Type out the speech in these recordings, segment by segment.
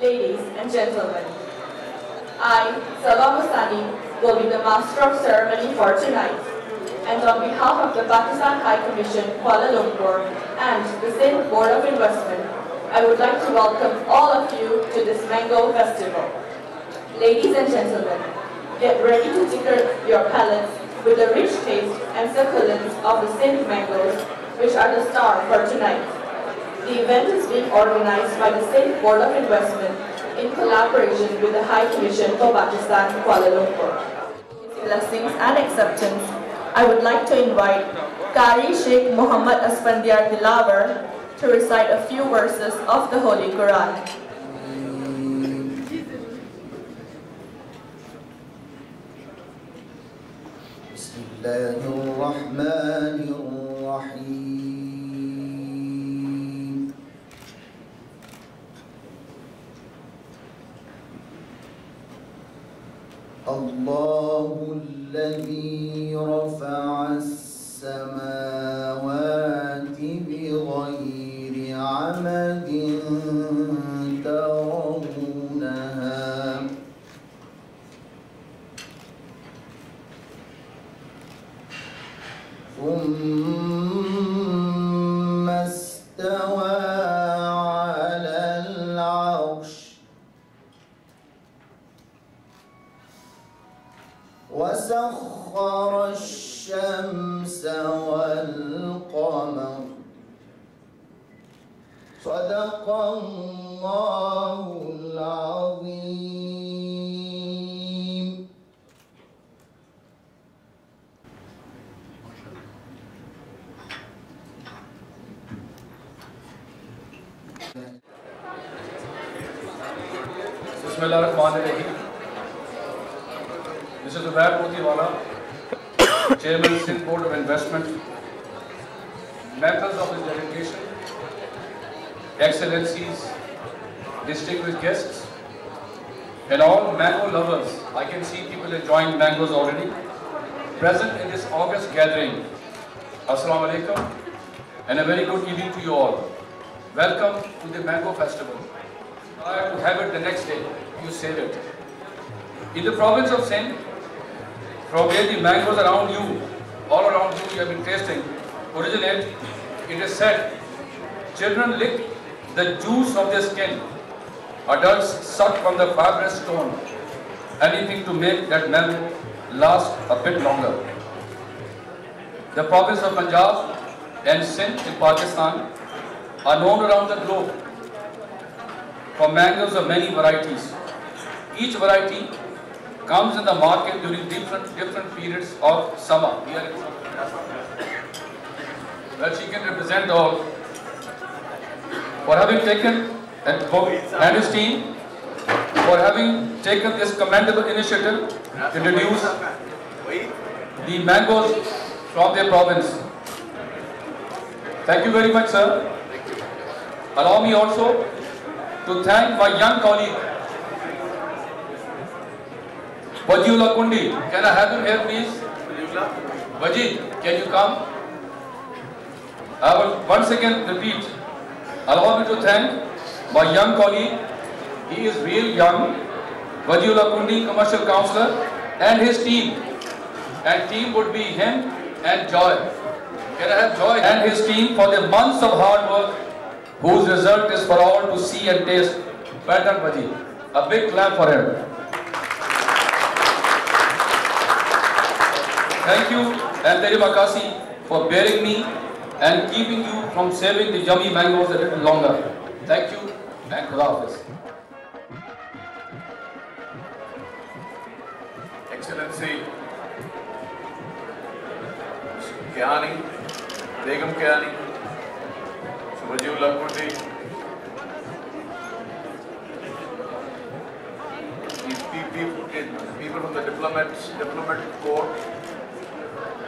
ladies and gentlemen. I, Salwa Mustani, will be the master of ceremony for tonight. And on behalf of the Pakistan High Commission, Kuala Lumpur, and the Sindh Board of Investment, I would like to welcome all of you to this Mango Festival. Ladies and gentlemen, get ready to tickle your palates with the rich taste and succulence of the Sindh mangoes, which are the star for tonight. The event is being organized by the Sindh Board of Investment in collaboration with the High Commission for Pakistan, Kuala Lumpur. Blessings and acceptance, I would like to invite Qari Sheikh Muhammad Asfandiar Dilawar to recite a few verses of the Holy Quran. Bismillahirrahmanirrahim. Allahu alladhi rafa'a as-samawati bighayri 'amadin tarawnaha. ثم استوى على العرش وسخر الشمس والقمر صدق الله العظيم. Bismillahirrahmanirrahim. This is Ubaid Motiwala, Chairman, Sindh Board of Investment, members of this delegation, Excellencies, distinguished guests, and all mango lovers. I can see people enjoying mangoes already. Present in this August gathering, Assalamu alaikum, and a very good evening to you all. Welcome to the Mango Festival. I have to have it the next day. You save it. In the province of Sindh, from where the mangoes around you, all around you, you have been tasting, originate, it is said, children lick the juice of their skin, adults suck from the fibrous stone, anything to make that mango last a bit longer. The province of Punjab and Sindh in Pakistan are known around the globe for mangoes of many varieties. Each variety comes in the market during different periods of summer. Well, she can represent all for having taken and his team for having taken this commendable initiative to introduce the mangoes from their province. Thank you very much, sir. Allow me also to thank my young colleague, Wajiullah Kundi. Can I have him here, please? Wajid, can you come? I will once again repeat. Allow me to thank my young colleague. He is real young. Wajiullah Kundi, commercial councillor, and his team. And team would be him and Joy. Can I have Joy and his team for the months of hard work, whose result is for all to see and taste. Well done, Wajid. A big clap for him. Thank you and Terima Kasih for bearing me and keeping you from saving the yummy mangoes a little longer. Thank you and Khuda Hafiz. Excellency, Kiani, Begum Kiani, Wajiullah Kundi, people from the diplomat corps,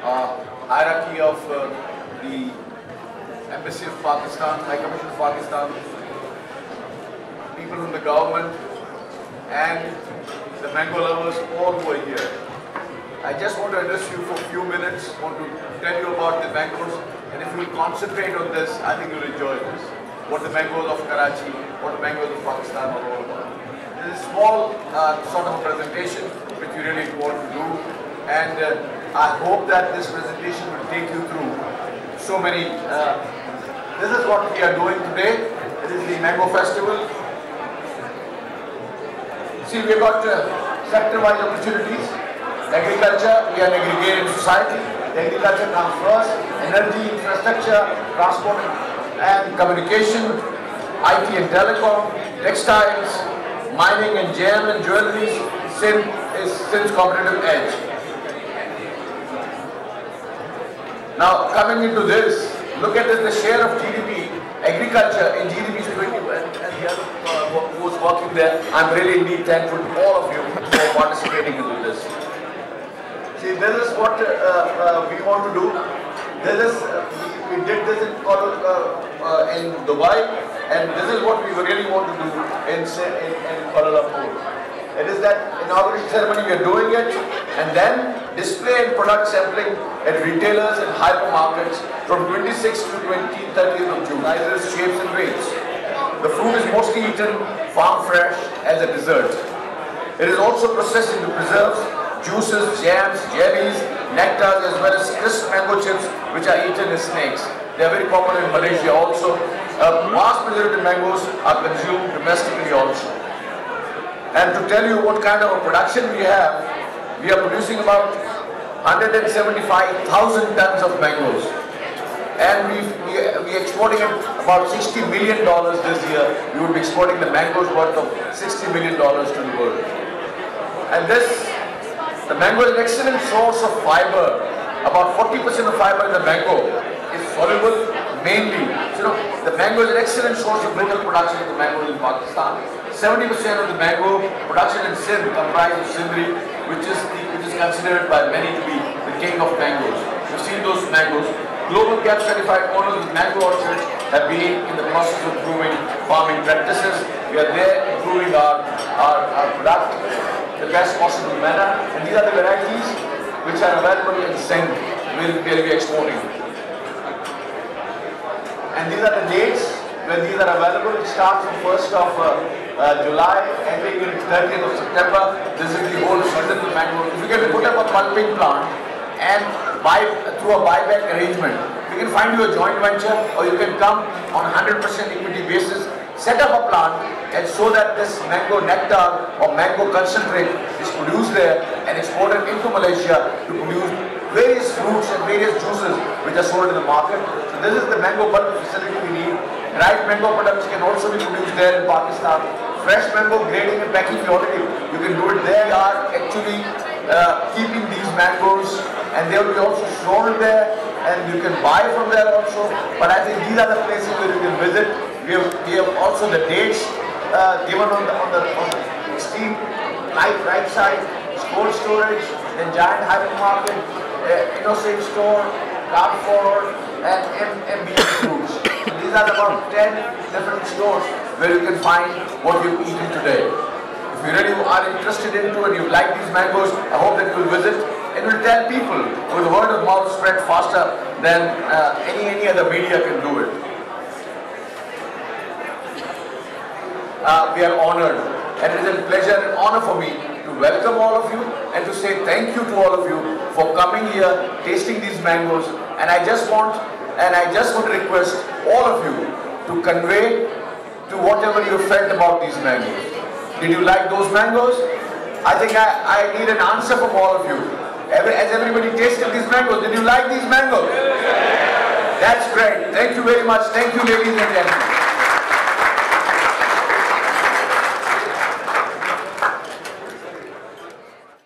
hierarchy of the Embassy of Pakistan, High Commission of Pakistan, people from the government, and the mango lovers, all who are here. I just want to address you for a few minutes, want to tell you about the mangoes, and if you will concentrate on this, I think you'll enjoy this. What the mangoes of Karachi what mangoes of Pakistan are all about. This is a small sort of a presentation which we really want to do, and I hope that this presentation will take you through so many. This is what we are doing today. It is the Mango Festival. See, we've got sector-wise opportunities. Agriculture, we are an agrarian society. Agriculture comes first. Energy, infrastructure, transport and communication, IT and telecom, textiles, mining and gem and jewelry, Sindh's competitive edge. Now, coming into this, look at this, the share of GDP, agriculture in GDP is 20%, and the other who was working there, I'm really indeed thankful to all of you for participating into this. See, this is what we want to do. This is, we did this in Dubai, and this is what we really want to do in Kuala Lumpur. It is that inauguration ceremony we are doing it, and then display and product sampling at retailers and hypermarkets from 26th to 30th of June. Sizes, shapes and weights. The fruit is mostly eaten farm fresh as a dessert. It is also processed into preserves, juices, jams, jellies, nectars, as well as crisp mango chips which are eaten as snacks. They are very popular in Malaysia also. Mass preserved mangoes are consumed domestically also. And to tell you what kind of a production we are producing about 175,000 tons of mangoes. And we are exporting about $60 million this year. We will be exporting the mangoes worth of $60 million to the world. And the mango is an excellent source of fiber. About 40% of fiber in the mango is soluble mainly. So, the mango is an excellent source of local production of the mangoes in Pakistan. 70% of the mango production in Sindh comprises of Sindri, which is considered by many to be the king of mangoes. You've seen those mangoes. Global GAP certified owners of mango orchards have been in the process of improving farming practices. We are there improving our product in the best possible manner. And these are the varieties which are available in Sindh, where we are exporting. And these are the dates when these are available. It starts from 1st of July, ending in 30th of September. This is the whole season of mango. If you can put up a pulping plant and through a buyback arrangement, you can find you a joint venture, or you can come on 100% equity basis, set up a plant, and so that this mango nectar or mango concentrate is produced there and exported into Malaysia to produce various fruits and various juices which are sold in the market. So this is the mango bulk facility we need. Dried mango products can also be produced there in Pakistan. Fresh mango grading and packing you can do it there. We are actually keeping these mangoes, and they will be also sold there, and you can buy from there also. But I think these are the places where you can visit. We have also the dates given on the extreme right side, cold storage, then giant hypermarket, Innocent store, Carrefour, and MB Foods. These are about 10 different stores where you can find what you've eaten today. If you really are interested into and you like these mangoes, I hope that you will visit and will tell people, with word of mouth spread faster than any other media can do it. We are honored, and it is a pleasure and honor for me to welcome all of you and to say thank you to all of you for coming here, tasting these mangoes. And I just want to request all of you to convey to whatever you felt about these mangoes. Did you like those mangoes? I think I need an answer from all of you. As everybody tasted these mangoes, did you like these mangoes? That's great. Thank you very much. Thank you, ladies and gentlemen.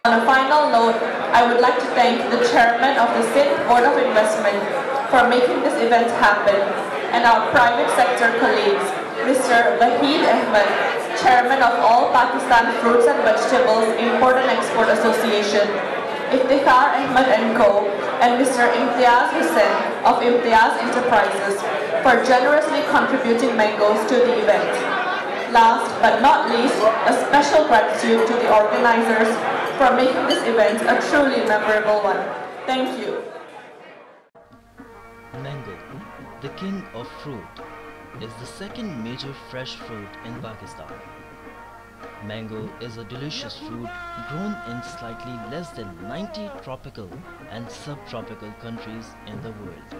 On a final note, I would like to thank the chairman of the Sindh Board of Investment for making this event happen, and our private sector colleagues, Mr. Waheed Ahmed, chairman of All Pakistan Fruits and Vegetables Import and Export Association, Iftikhar Ahmed & Co., and Mr. Imtiaz Hussain of Imtiaz Enterprises for generously contributing mangoes to the event. Last but not least, a special gratitude to the organizers for making this event a truly memorable one. Thank you. Mango, the king of fruit. is the second major fresh fruit in Pakistan. Mango is a delicious fruit grown in slightly less than 90 tropical and subtropical countries in the world.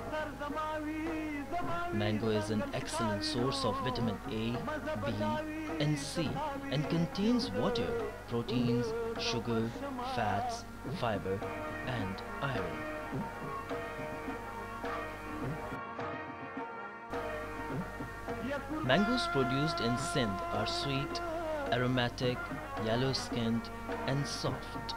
Mango is an excellent source of vitamin A, B, and C and contains water, proteins, sugar, fats, fiber, and iron. Mangoes produced in Sindh are sweet, aromatic, yellow-skinned, and soft.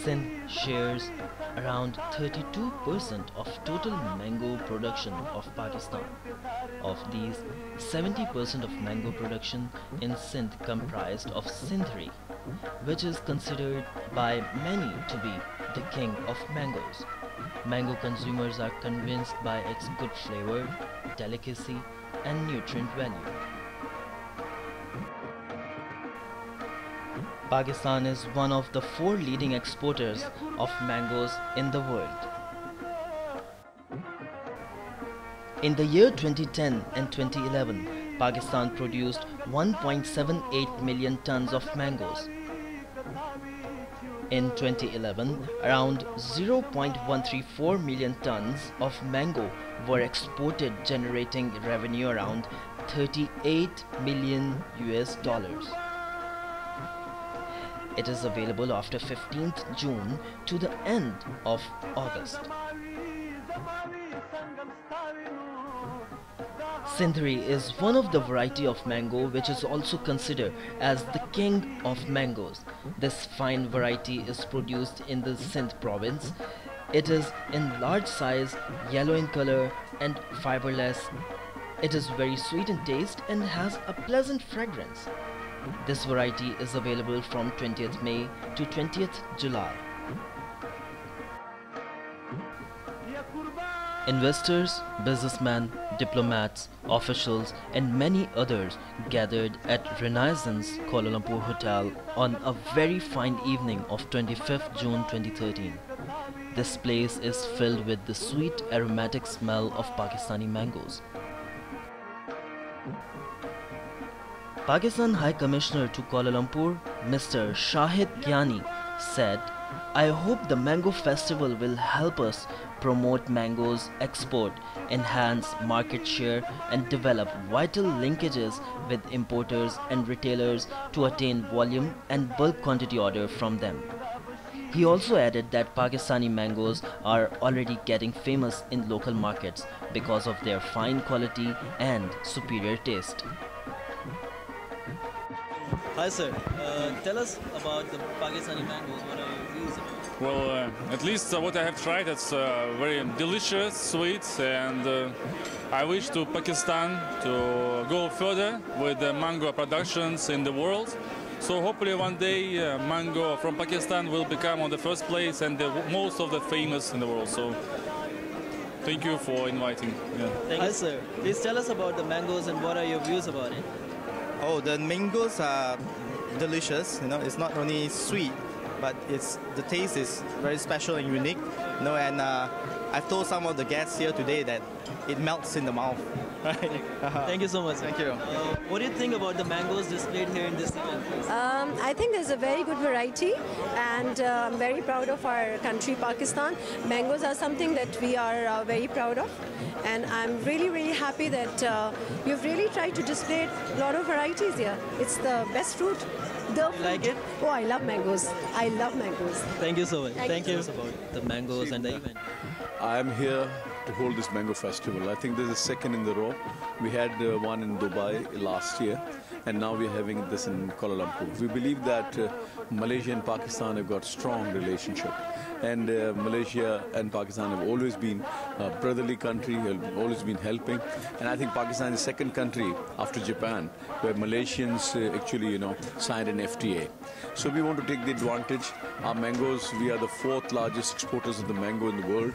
Sindh shares around 32% of total mango production of Pakistan. Of these, 70% of mango production in Sindh comprised of Sindhri, which is considered by many to be the king of mangoes. Mango consumers are convinced by its good flavor, delicacy, and nutrient value. Pakistan is one of the 4 leading exporters of mangoes in the world. In the year 2010 and 2011, Pakistan produced 1.78 million tons of mangoes. In 2011, around 0.134 million tons of mango were exported, generating revenue around $38 million. It is available after 15th June to the end of August. Sindhri is one of the variety of mango which is also considered as the king of mangoes. This fine variety is produced in the Sindh province. It is in large size, yellow in color and fiberless. It is very sweet in taste and has a pleasant fragrance. This variety is available from 20th May to 20th July. Investors, businessmen, diplomats, officials and many others gathered at Renaissance Kuala Lumpur Hotel on a very fine evening of 25th June 2013. This place is filled with the sweet aromatic smell of Pakistani mangoes. Pakistan High Commissioner to Kuala Lumpur, Mr. Shahid Gyani, said, "I hope the Mango Festival will help us promote mangoes export, enhance market share and develop vital linkages with importers and retailers to attain volume and bulk quantity order from them." He also added that Pakistani mangoes are already getting famous in local markets because of their fine quality and superior taste. Hi sir, tell us about the Pakistani mangoes. What are your views about it? Well, at least what I have tried, it's very delicious, sweet, and I wish to Pakistan to go further with the mango productions in the world. So hopefully one day mango from Pakistan will become on the first place and the most of the famous in the world. So thank you for inviting. Yeah. Hi sir, please tell us about the mangoes and what are your views about it? Oh, the mangoes are delicious. You know, it's not only sweet, but the taste is very special and unique. You know, and I've told some of the guests here today that it melts in the mouth. Right? Thank you so much. Thank you. What do you think about the mangoes displayed here in this event? I think there's a very good variety, and I'm very proud of our country, Pakistan. Mangoes are something that we are very proud of, and I'm really, really happy that you've really tried to display a lot of varieties here. It's the best fruit. You like it? Oh, I love mangoes. I love mangoes. Thank you so much. Thank you. Tell us about the mangoes and the event. I am here to hold this mango festival. I think this is the second in the row. We had one in Dubai last year, and now we're having this in Kuala Lumpur. We believe that Malaysia and Pakistan have got strong relationship, and Malaysia and Pakistan have always been a brotherly country, have always been helping, and I think Pakistan is the second country after Japan where Malaysians actually signed an FTA. So we want to take the advantage. Our mangoes, we are the 4th largest exporters of the mango in the world,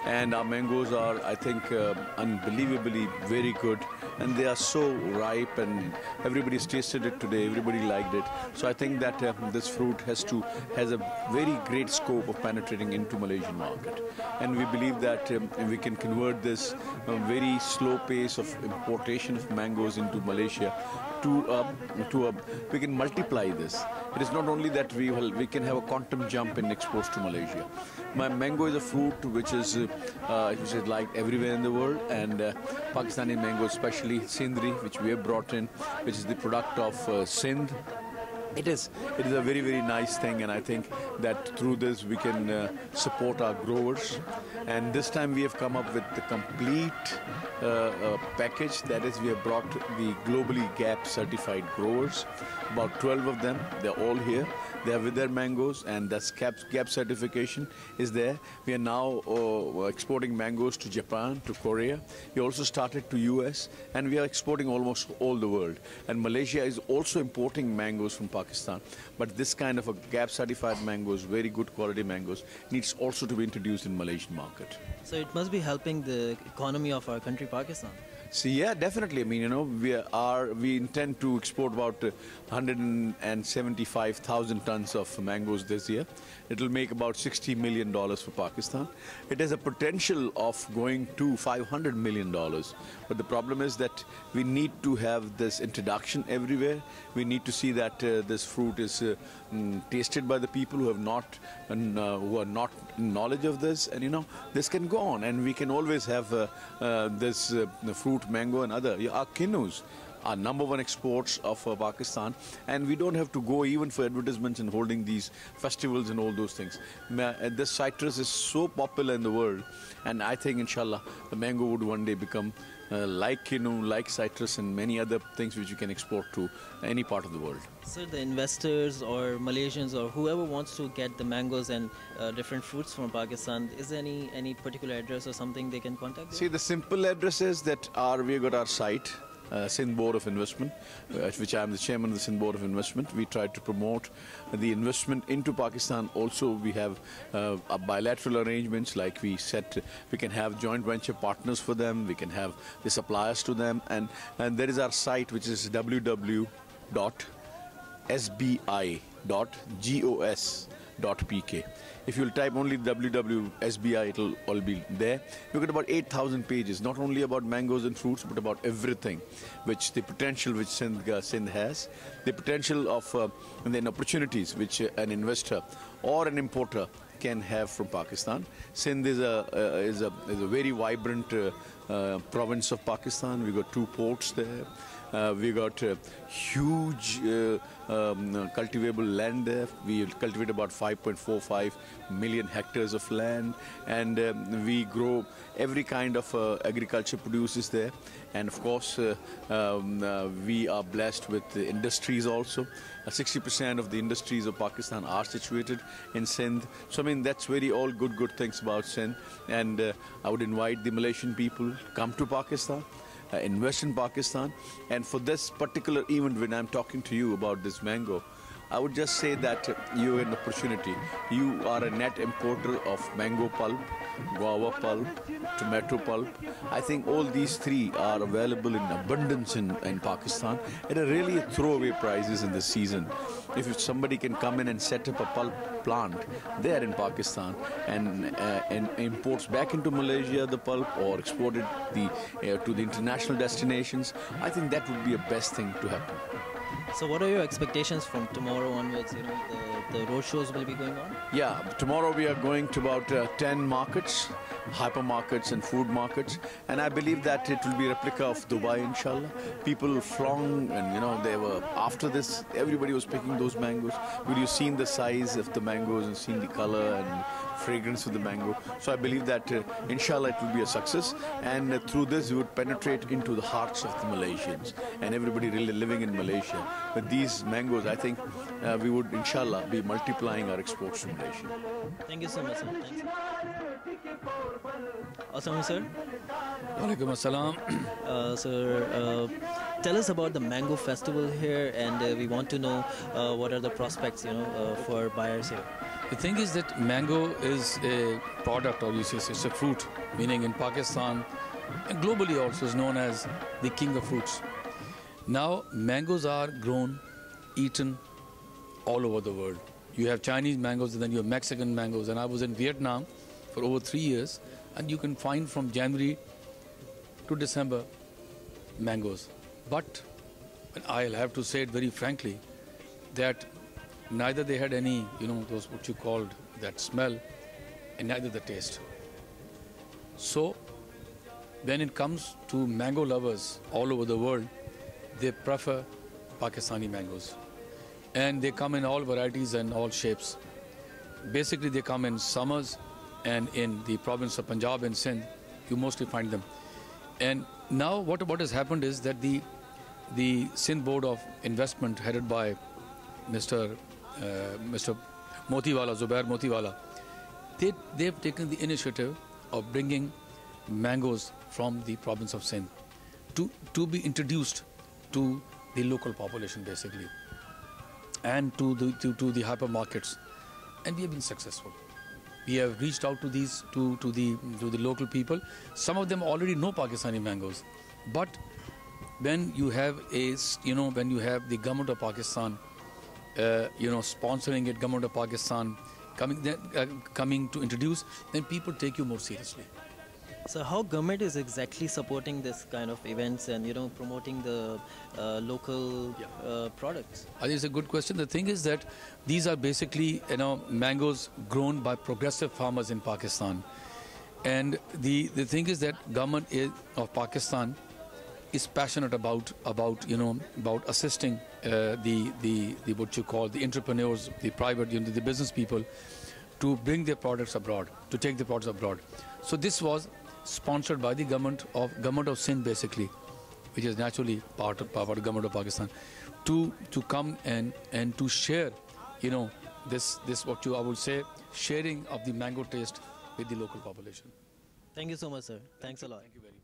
and our mangoes are, I think, unbelievably very good, and they are so ripe, and everybody's tasted it today. Everybody liked it. So I think that this fruit has a very great scope of penetrating into Malaysian market, and we believe that we can convert this very slow pace of importation of mangoes into Malaysia we can multiply this. It is not only that we can have a quantum jump in exports to Malaysia. Mango is a fruit which is liked everywhere in the world, and Pakistani mango, especially Sindri, which we have brought in, which is the product of Sindh. It is a very, very nice thing, and I think that through this we can support our growers. And this time we have come up with the complete package. That is, we have brought the globally GAP certified growers, about 12 of them. They're all here. They are with their mangoes, and that's GAP certification is there. We are now exporting mangoes to Japan, to Korea. We also started to US, and we are exporting almost all the world. And Malaysia is also importing mangoes from Pakistan. But this kind of a GAP certified mangoes, very good quality mangoes, needs also to be introduced in Malaysian market. So it must be helping the economy of our country, Pakistan. So yeah, definitely. I mean, you know, we intend to export about 175,000 tons of mangoes this year. It will make about $60 million for Pakistan. It has a potential of going to $500 million. But the problem is that we need to have this introduction everywhere. We need to see that this fruit is tasted by the people who are not in knowledge of this, and you know, this can go on, and we can always have this fruit, mango, and other. Our kinnus are #1 exports of Pakistan, and we don't have to go even for advertisements and holding these festivals and all those things. This citrus is so popular in the world, and I think, inshallah, the mango would one day become like kinnu, like citrus, and many other things which you can export to any part of the world. So the investors or Malaysians or whoever wants to get the mangoes and different fruits from Pakistan, is there any particular address or something they can contact you? See, the simple address is that we got our site, Sindh Board of Investment, which I am the chairman of the Sindh Board of Investment. We try to promote the investment into Pakistan. Also, we have bilateral arrangements, like we can have joint venture partners for them. We can have the suppliers to them, and there is our site, which is www.sbi.gos.pk. If you'll type only www.sbi, it'll all be there. We've got about 8,000 pages, not only about mangoes and fruits, but about everything, which the potential which Sindh has, the potential of and then opportunities which an investor or an importer can have from Pakistan. Sindh is a very vibrant province of Pakistan. We've got 2 ports there. We got huge cultivable land there. We cultivate about 5.45 million hectares of land, and we grow every kind of agriculture produces there. And of course, we are blessed with the industries also. 60% of the industries of Pakistan are situated in Sindh. So I mean, that's all good things about Sindh. And I would invite the Malaysian people to come to Pakistan, invest in Pakistan. And for this particular event, when I'm talking to you about this mango, I would just say that you have an opportunity. You are a net importer of mango pulp, guava pulp, tomato pulp. I think all these 3 are available in abundance in Pakistan at a really throwaway prices in the season. If somebody can come in and set up a pulp plant there in Pakistan and imports back into Malaysia the pulp, or export it to the international destinations, I think that would be a best thing to happen. So what are your expectations from tomorrow onwards? You know, the road shows will be going on? Yeah, tomorrow we are going to about 10 markets, hypermarkets and food markets, and I believe that it will be a replica of Dubai, inshallah. People flung, and you know, they were, after this, everybody was picking those mangoes. But you've seen the size of the mangoes and seen the color and fragrance of the mango. So I believe that inshallah it will be a success, and through this we would penetrate into the hearts of the Malaysians and everybody really living in Malaysia. with these mangoes, I think we would, inshallah, be multiplying our exports to Malaysia. Thank you so much, sir. Thanks. Assalamu, sir. Walaikum assalam. Sir, tell us about the mango festival here, and we want to know what are the prospects, for buyers here. The thing is that mango is a product, or you say it's a fruit, meaning in Pakistan and globally also is known as the king of fruits. Now, mangoes are grown, eaten all over the world. You have Chinese mangoes, and then you have Mexican mangoes. And I was in Vietnam for over 3 years, and you can find from January to December mangoes. But I'll have to say it very frankly that neither they had any, those what you called that smell, and neither the taste. So, when it comes to mango lovers all over the world, they prefer Pakistani mangoes. And they come in all varieties and all shapes. Basically, they come in summers, and in the province of Punjab and Sindh, you mostly find them. And now what has happened is that the Sindh Board of Investment, headed by Mr. Motiwala, Zubair Motiwala, they've taken the initiative of bringing mangoes from the province of Sindh to be introduced to the local population, basically, and to the hypermarkets, and we have been successful. We have reached out to the local people. Some of them already know Pakistani mangoes, but when you have the government of Pakistan, sponsoring it, government of Pakistan coming to introduce, then people take you more seriously. So how government is exactly supporting this kind of events and promoting the local products? I think it's a good question. The thing is that these are basically mangoes grown by progressive farmers in Pakistan, and the thing is that government of Pakistan is passionate about assisting the what you call the entrepreneurs, the private, the business people, to bring their products abroad, to take the products abroad. So this was sponsored by the government of Sindh, basically, which is naturally part of government of Pakistan, to come and to share, this what I would say, sharing of the mango taste with the local population. Thank you so much, sir. Thanks a lot. Thank you very much.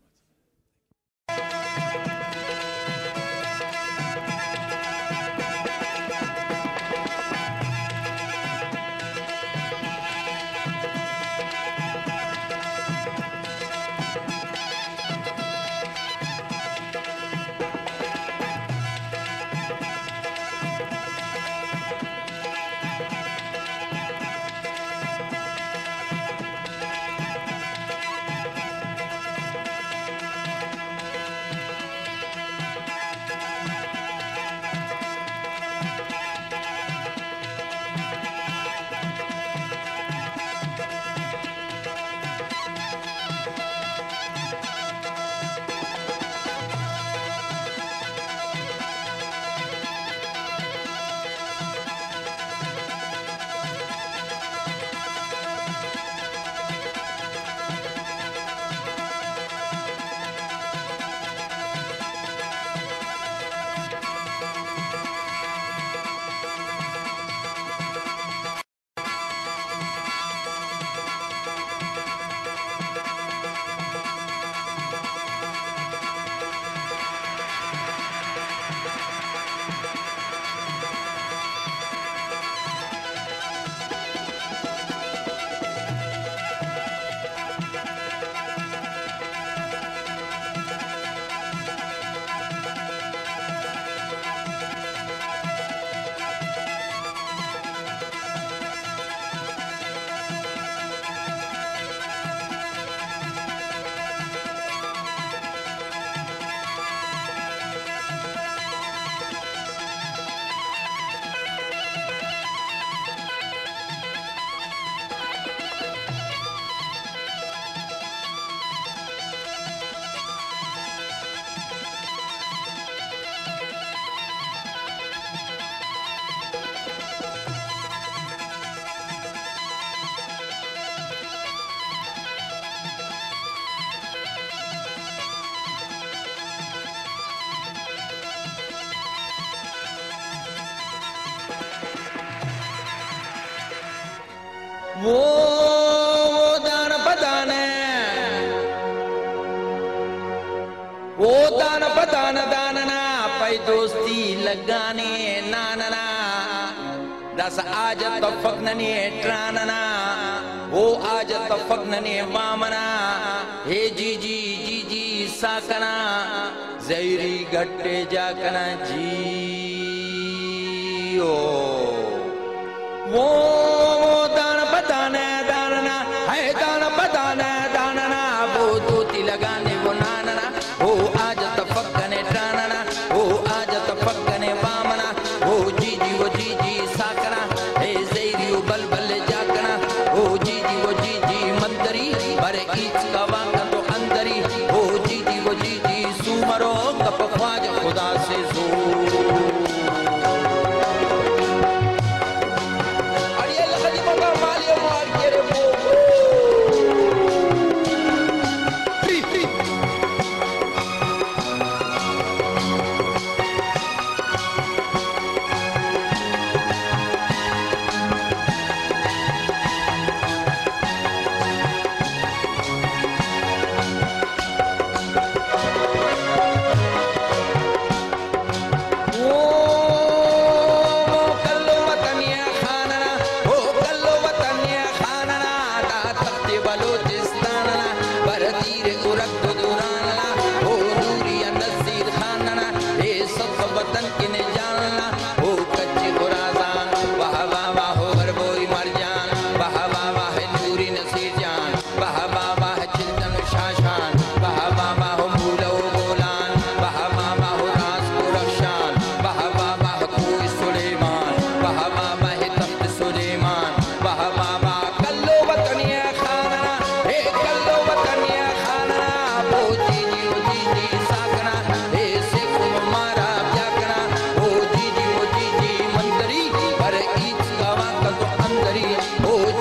वो दान पदाने वो दान पदान दानना पै दोस्ती लगाने नानना दस आज तफकनने ट्रानना वो आज तफकनने वामना हे जी जी जी जी साकना जैरी गट्टे जाकना जी ओ वो दान पदाने दानना है दान पदाने दानना वो दूती लगाने वो नानना वो आज तफकने ट्रानना वो आज तफकने वामना वो जी जी साकना हे जैरी बल बल जाकना वो जी जी मंदरी बरे ईच का वाका तो अंदरी वो जी सुमरो कप ख्वाज खुदा से जो Oh